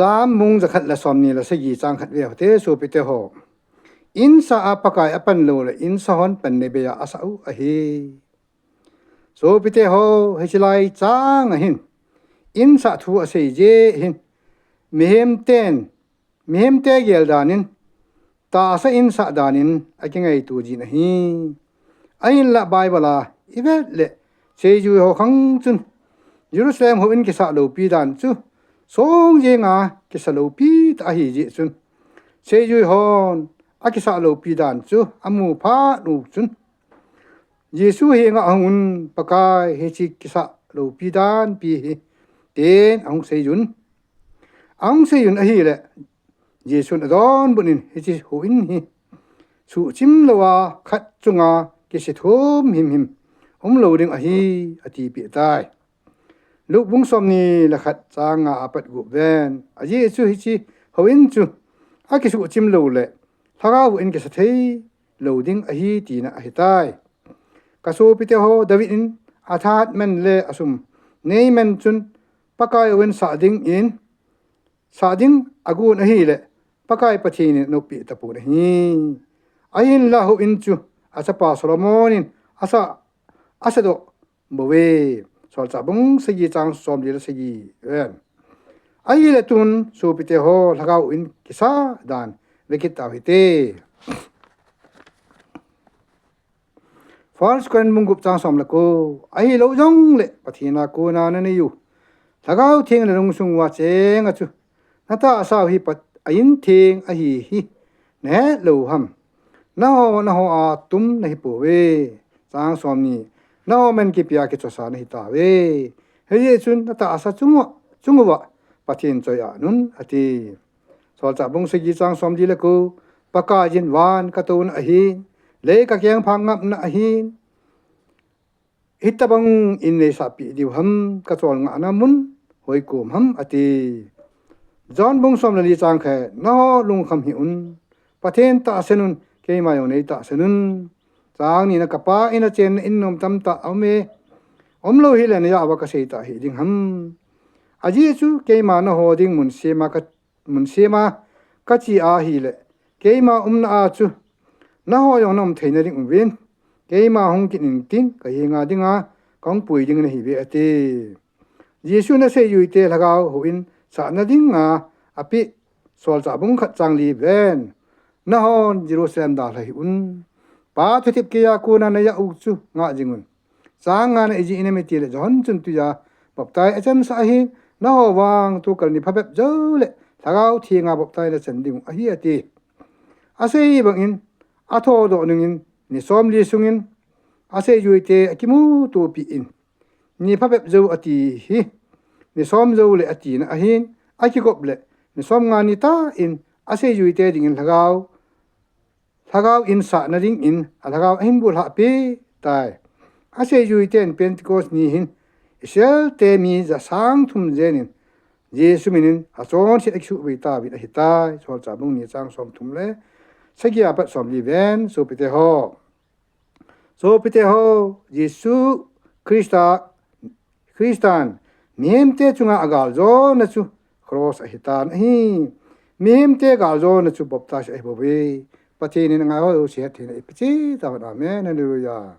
Sam mung zakhat la somni la segi chang khat ve te so pite ho in sa apakai apan lo la in sa hon pan ne be ya asau a hi so pite ho hechilai chang a hin in sa thu a sei je hin mehem te gel danin ta sa in sa danin a kingai tu ji na hi ain la bible la ivet le sei ju ho khang chun Jerusalem ho in ki sa lo pi dan chu song je nga ki sa lo pi ta hi ji chun sei ju hon a ki sa lo pi dan chu amu pha nu chun Yesu he nga angun pakai he chi ki sa lo pi dan pi hi ten ang sei jun a hi le Yesu na don bunin he chi ho in hi su chim lo wa khat chunga ki se thom him lo ding a hi ati pi tai Lúc bung som ni la khat chang nga apat gu ven a ye chu hi chi hoin chu a ki su chim lo le thaga bu in ke sa thei loading a hi ti na a hi tai ka so pite ho David in athat men le asum nei men chun pakai wen sa ding agun a hi le pakai pathi ni no pi ta pu na hi ain la ho in chu asa pa Solomonin asa do bowe sol cha bung segi chang som li la segi ven ai le tun su pite ho lagau in kisa dan vekit ta hite fals kan mung gup chang som la ko ai lo jong le pathina ko na na ni yu lagau theng le rung sung wa cheng a chu nata sa hi pat ain theng a hi ne lo ham na ho a tum na hi po we chang som ni Now men ki pia ki chosa na hita we he chun ta asa chungwa pathin choya nun ati sol cha bung segi chang som di la ko paka jin wan ka ton a hi le ka kyang phang ngap na a hi hitabang in le sa pi diu ham ka chol nga na mun hoi kum ham ati John bung som la li chang khe no lung kham hi un pathin ta senun ke ma yo nei ta senun Sang ni na kapa ina chen in nom tam ta ame omlo hi le na ya ba ka sei ta hi ding ham aji chu ke ma na ho ding mun se ma ka chi a hi le ke ma na a chu na ho yo nom theina ding win ke ma hong kin in tin ka hi nga dinga kong pui ding na hi be ate Jesu na se yu te lagao ho in sa na ding nga api sol cha bung khat chang li ven na hon Jerusalem da lai un pa thutip ke ya ko na ya u chu nga jingun sang nga na ji ina me ti le jon chun tu ya baptai achan sa hi na ho wang tu kal ni phapep jo le thagau thi nga baptai na chen ding a hi ati asei bang in atho do nungin ni som li sungin asei yuite akimu tu pi in ni phapep jo ati hi ni som jo le ati na a hin akikop le ni som nga ni ta in asei yuite ding in thagau in sa na ring in thagau hin bul ha pe tai ase yui ten Pentecost ni hin Israel te mi za sang thum jenin Jesu minin a chon sit eksu wi ta bi hi tai chol cha bung ni chang som thum le sagi apat som li ven so pite ho Jesu Christian miem te chunga agal zo na chu cross a hitan hi miem te gal zo na chu bopta se bo we Pati ni nga ho siya tina ipichi tawa namin hallelujah